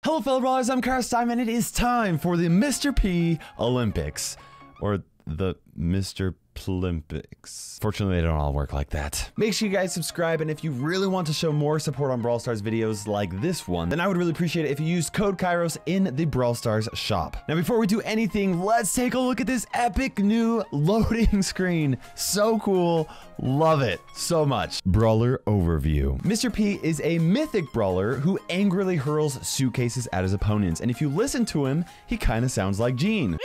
Hello fellow brawlers, I'm KairosTime and it is time for the Mr. P Olympics. Or the Mr. Plympics. Fortunately, they don't all work like that. Make sure you guys subscribe, and if you really want to show more support on Brawl Stars videos like this one, then I would really appreciate it if you used code Kairos in the Brawl Stars shop. Now, before we do anything, let's take a look at this epic new loading screen. So cool. Love it so much. Brawler Overview. Mr. P is a mythic brawler who angrily hurls suitcases at his opponents, and if you listen to him, he kind of sounds like Gene.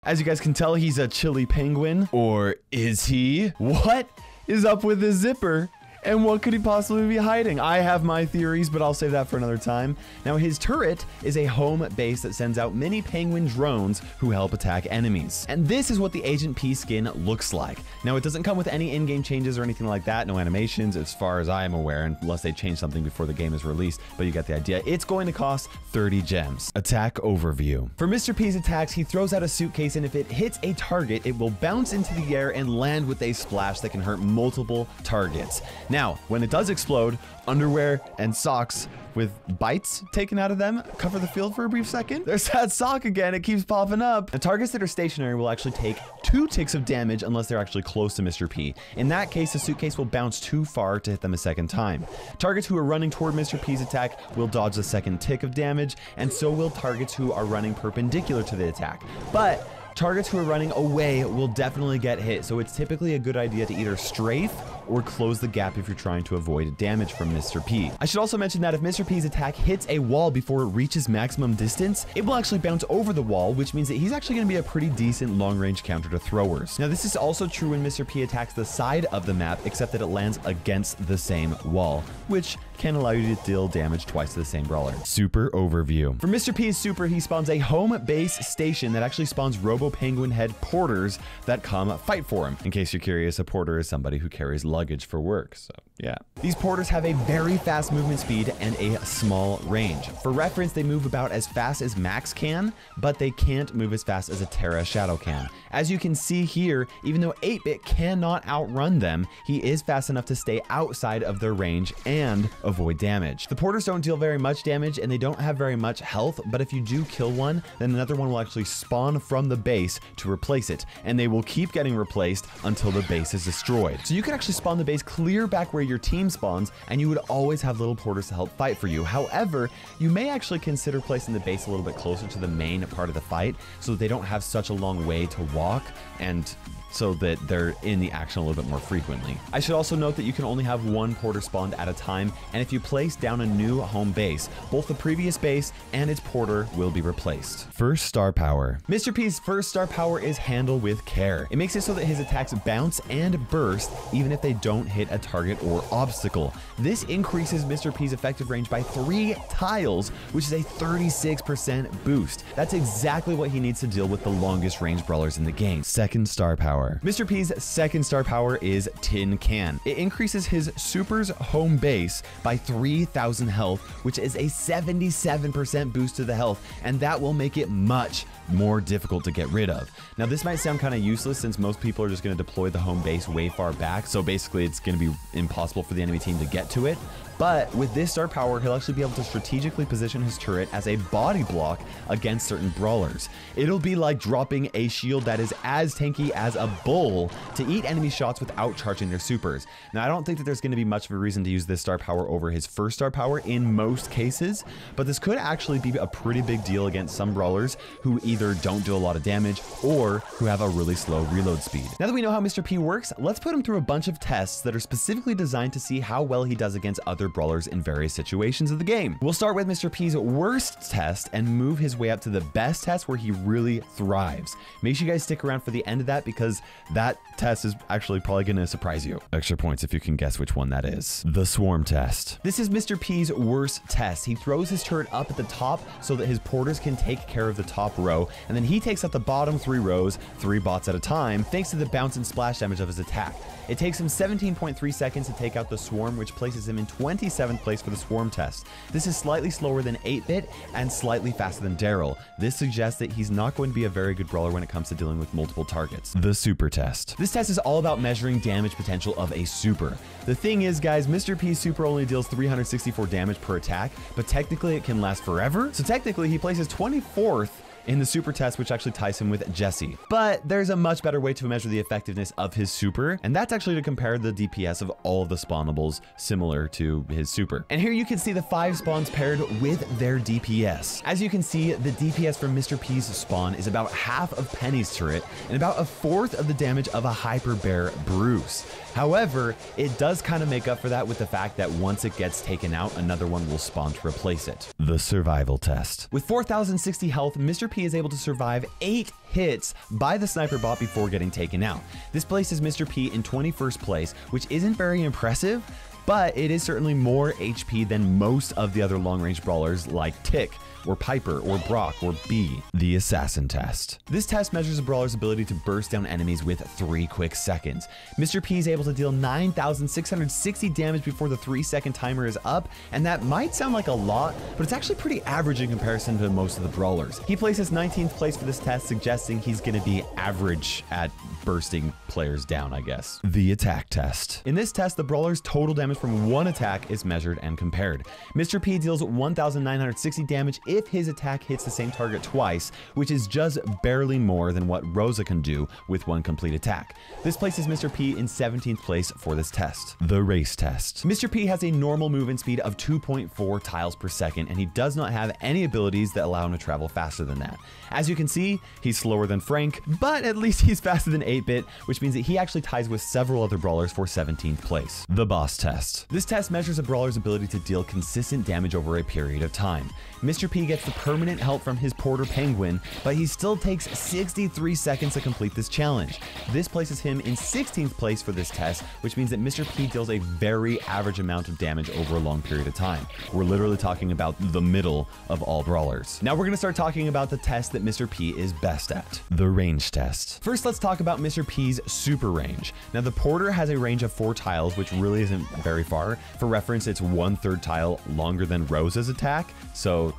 As you guys can tell, he's a chilly penguin. Or is he? What is up with this zipper? And what could he possibly be hiding? I have my theories, but I'll save that for another time. Now, his turret is a home base that sends out mini penguin drones who help attack enemies. And this is what the Agent P skin looks like. Now, it doesn't come with any in-game changes or anything like that. No animations, as far as I am aware, unless they change something before the game is released. But you get the idea. It's going to cost 30 gems. Attack Overview. For Mr. P's attacks, he throws out a suitcase, and if it hits a target, it will bounce into the air and land with a splash that can hurt multiple targets. Now, when it does explode, underwear and socks with bites taken out of them cover the field for a brief second. There's that sock again, it keeps popping up. The targets that are stationary will actually take 2 ticks of damage unless they're actually close to Mr. P. In that case, the suitcase will bounce too far to hit them a second time. Targets who are running toward Mr. P's attack will dodge the second tick of damage, and so will targets who are running perpendicular to the attack. But targets who are running away will definitely get hit, so it's typically a good idea to either strafe or close the gap if you're trying to avoid damage from Mr. P. I should also mention that if Mr. P's attack hits a wall before it reaches maximum distance, it will actually bounce over the wall, which means that he's actually going to be a pretty decent long-range counter to throwers. Now, this is also true when Mr. P attacks the side of the map, except that it lands against the same wall, which can allow you to deal damage twice to the same brawler. Super Overview. For Mr. P's super, he spawns a home base station that actually spawns Robo Penguin head porters that come fight for him. In case you're curious, a porter is somebody who carries luggage for work, so yeah. These porters have a very fast movement speed and a small range. For reference, they move about as fast as Max can, but they can't move as fast as a Terra Shadow can. As you can see here, even though 8-Bit cannot outrun them, he is fast enough to stay outside of their range and avoid damage. The porters don't deal very much damage and they don't have very much health, but if you do kill one, then another one will actually spawn from the base to replace it, and they will keep getting replaced until the base is destroyed. So you can actually spawn the base clear back where your team spawns, and you would always have little porters to help fight for you. However, you may actually consider placing the base a little bit closer to the main part of the fight so that they don't have such a long way to walk, and so that they're in the action a little bit more frequently. I should also note that you can only have one porter spawned at a time, and if you place down a new home base, both the previous base and its porter will be replaced. First star power. Mr. P's first star power is Handle with Care. It makes it so that his attacks bounce and burst even if they don't hit a target or obstacle. This increases Mr. P's effective range by 3 tiles, which is a 36% boost. That's exactly what he needs to deal with the longest range brawlers in the game. Second star power. Mr. P's second star power is Tin Can. It increases his super's home base by 3,000 health, which is a 77% boost to the health, and that will make it much more difficult to get rid of. Now, this might sound kind of useless since most people are just going to deploy the home base way far back, so basically it's going to be impossible for the enemy team to get to it. But with this star power, he'll actually be able to strategically position his turret as a body block against certain brawlers. It'll be like dropping a shield that is as tanky as a bull to eat enemy shots without charging their supers. Now, I don't think that there's going to be much of a reason to use this star power over his first star power in most cases, but this could actually be a pretty big deal against some brawlers who either don't do a lot of damage or who have a really slow reload speed. Now that we know how Mr. P works, let's put him through a bunch of tests that are specifically designed to see how well he does against other brawlers in various situations of the game. We'll start with Mr. P's worst test and move his way up to the best test where he really thrives. Make sure you guys stick around for the end of that because that test is actually probably going to surprise you. Extra points if you can guess which one that is. The Swarm Test. This is Mr. P's worst test. He throws his turret up at the top so that his porters can take care of the top row, row, and then he takes out the bottom 3 rows, 3 bots at a time, thanks to the bounce and splash damage of his attack. It takes him 17.3 seconds to take out the Swarm, which places him in 27th place for the Swarm test. This is slightly slower than 8-Bit and slightly faster than Daryl. This suggests that he's not going to be a very good brawler when it comes to dealing with multiple targets. The Super Test. This test is all about measuring damage potential of a super. The thing is, guys, Mr. P's super only deals 364 damage per attack, but technically it can last forever. So technically he places 24th in the super test, which actually ties him with Jesse. But there's a much better way to measure the effectiveness of his super, and that's actually to compare the DPS of all of the spawnables similar to his super. And here you can see the 5 spawns paired with their DPS. As you can see, the DPS from Mr. P's spawn is about half of Penny's turret and about 1/4 of the damage of a Hyper Bear Bruce. However, it does kind of make up for that with the fact that once it gets taken out, another one will spawn to replace it. The Survival Test. With 4,060 health, Mr. P is able to survive 8 hits by the sniper bot before getting taken out. This places Mr. P in 21st place, which isn't very impressive, but it is certainly more HP than most of the other long-range brawlers like Tick, or Piper, or Brock, or B. The Assassin Test. This test measures a brawler's ability to burst down enemies with 3 quick seconds. Mr. P is able to deal 9,660 damage before the 3-second timer is up, and that might sound like a lot, but it's actually pretty average in comparison to most of the brawlers. He places 19th place for this test, suggesting he's going to be average at bursting players down, I guess. The Attack Test. In this test, the brawler's total damage from one attack is measured and compared. Mr. P deals 1,960 damage if his attack hits the same target twice, which is just barely more than what Rosa can do with one complete attack. This places Mr. P in 17th place for this test. The Race Test. Mr. P has a normal movement speed of 2.4 tiles per second, and he does not have any abilities that allow him to travel faster than that. As you can see, he's slower than Frank, but at least he's faster than 8-Bit, which means that he actually ties with several other brawlers for 17th place. The Boss Test. This test measures a brawler's ability to deal consistent damage over a period of time. Mr. P gets the permanent help from his Porter Penguin, but he still takes 63 seconds to complete this challenge. This places him in 16th place for this test, which means that Mr. P deals a very average amount of damage over a long period of time. We're literally talking about the middle of all brawlers. Now we're going to start talking about the test that Mr. P is best at. The Range Test. First, let's talk about Mr. P's super range. Now the Porter has a range of 4 tiles, which really isn't very far. For reference, it's 1/3 tile longer than Rosa's attack, so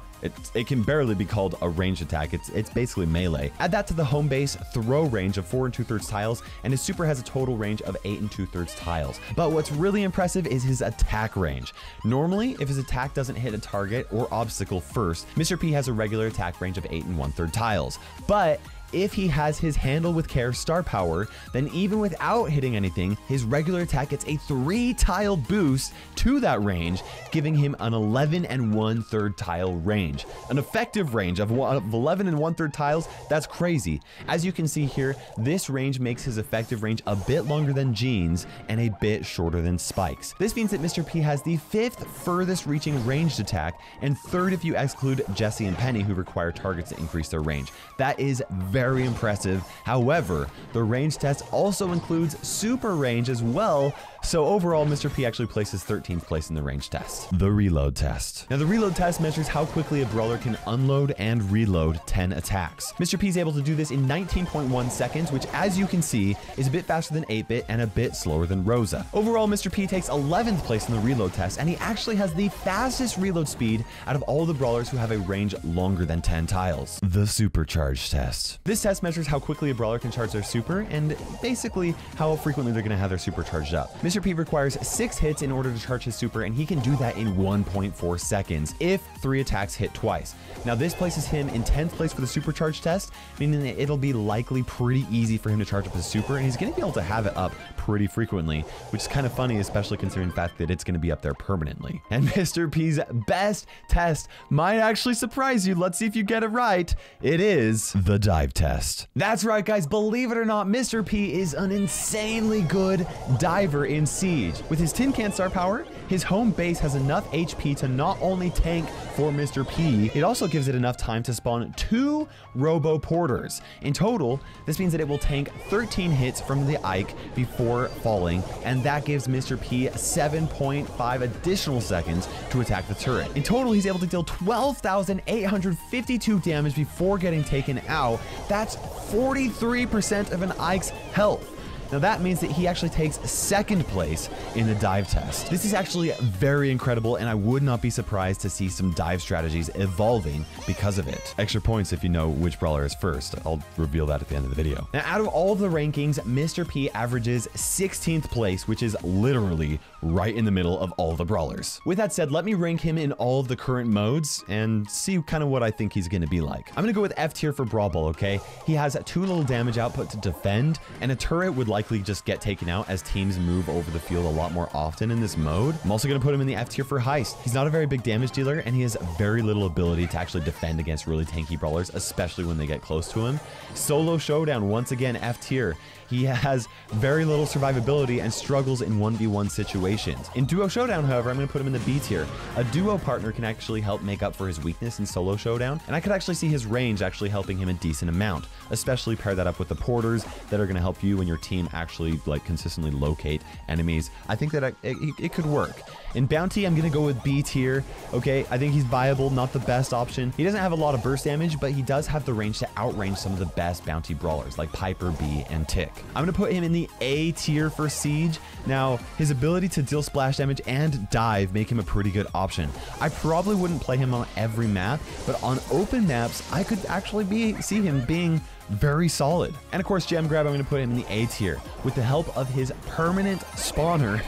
it can barely be called a ranged attack. It's basically melee. Add that to the home base throw range of 4 2/3 tiles, and his super has a total range of 8 2/3 tiles. But what's really impressive is his attack range. Normally, if his attack doesn't hit a target or obstacle first, Mr. P has a regular attack range of 8 1/3 tiles. But if he has his handle with Kair's star power, then even without hitting anything, his regular attack gets a 3-tile boost to that range, giving him an 11 1/3 tile range. An effective range of 11 1/3 tiles, that's crazy. As you can see here, this range makes his effective range a bit longer than Jean's and a bit shorter than Spike's. This means that Mr. P has the 5th furthest reaching ranged attack, and 3rd if you exclude Jesse and Penny, who require targets to increase their range. That is very impressive. However, the range test also includes super range as well, so overall Mr. P actually places 13th place in the range test. The Reload Test. Now the Reload Test measures how quickly a brawler can unload and reload 10 attacks. Mr. P is able to do this in 19.1 seconds, which as you can see is a bit faster than 8-Bit and a bit slower than Rosa. Overall, Mr. P takes 11th place in the Reload Test, and he actually has the fastest reload speed out of all the brawlers who have a range longer than 10 tiles. The Supercharge Test. This test measures how quickly a brawler can charge their super and basically how frequently they're going to have their super charged up. Mr. P requires 6 hits in order to charge his super, and he can do that in 1.4 seconds if 3 attacks hit twice. Now this places him in 10th place for the Supercharge Test, meaning that it'll be likely pretty easy for him to charge up his super, and he's going to be able to have it up pretty frequently, which is kind of funny, especially considering the fact that it's going to be up there permanently. And Mr. P's best test might actually surprise you. Let's see if you get it right. It is the Dive Test. That's right, guys. Believe it or not, Mr. P is an insanely good diver in Siege. With his tin can star power, his home base has enough HP to not only tank for Mr. P, it also gives it enough time to spawn 2 Robo Porters. In total, this means that it will tank 13 hits from the Ike before before falling, and that gives Mr. P 7.5 additional seconds to attack the turret. In total, he's able to deal 12,852 damage before getting taken out. That's 43% of an Ike's health. Now that means that he actually takes second place in the dive test. This is actually very incredible, and I would not be surprised to see some dive strategies evolving because of it. Extra points if you know which brawler is first. I'll reveal that at the end of the video. Now, out of all of the rankings, Mr. P averages 16th place, which is literally right in the middle of all the brawlers. With that said, let me rank him in all of the current modes and see kind of what I think he's gonna be like. I'm gonna go with F tier for Brawl, okay? He has too little damage output to defend, and a turret would likely just get taken out as teams move over the field a lot more often in this mode. I'm also gonna put him in the F tier for Heist. He's not a very big damage dealer, and he has very little ability to actually defend against really tanky brawlers, especially when they get close to him. Solo Showdown, once again, F tier. He has very little survivability and struggles in 1v1 situations. In Duo Showdown, however, I'm going to put him in the B tier. A duo partner can actually help make up for his weakness in Solo Showdown, and I could actually see his range actually helping him a decent amount, especially pair that up with the porters that are going to help you and your team actually like consistently locate enemies. I think that it could work. In Bounty, I'm going to go with B tier. Okay, I think he's viable, not the best option. He doesn't have a lot of burst damage, but he does have the range to outrange some of the best Bounty brawlers like Piper, B, and Tick. I'm going to put him in the A tier for Siege. Now, his ability to deal splash damage and dive make him a pretty good option. I probably wouldn't play him on every map, but on open maps, I could actually see him being very solid. And of course, Gem Grab, I'm going to put him in the A tier. With the help of his permanent spawner,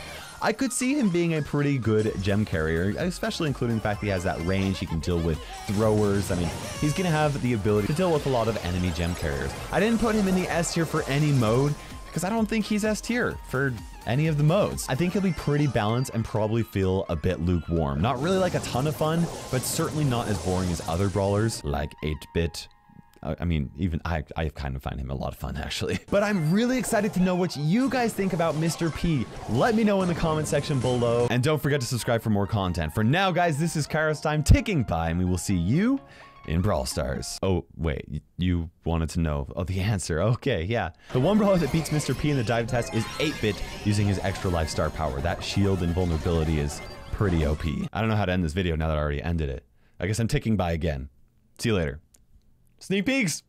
I could see him being a pretty good gem carrier, especially including the fact that he has that range. He can deal with throwers. I mean, he's going to have the ability to deal with a lot of enemy gem carriers. I didn't put him in the S tier for any mode because I don't think he's S tier for any of the modes. I think he'll be pretty balanced and probably feel a bit lukewarm. Not really like a ton of fun, but certainly not as boring as other brawlers like 8-bit. I mean, even I kind of find him a lot of fun, actually. But I'm really excited to know what you guys think about Mr. P. Let me know in the comment section below. And don't forget to subscribe for more content. For now, guys, this is KairosTime ticking by, and we will see you in Brawl Stars. Oh, wait, you wanted to know the answer. Okay, yeah. The one brawler that beats Mr. P in the dive test is 8-bit using his extra life star power. That shield and vulnerability is pretty OP. I don't know how to end this video now that I already ended it. I guess I'm ticking by again. See you later. Sneak peeks!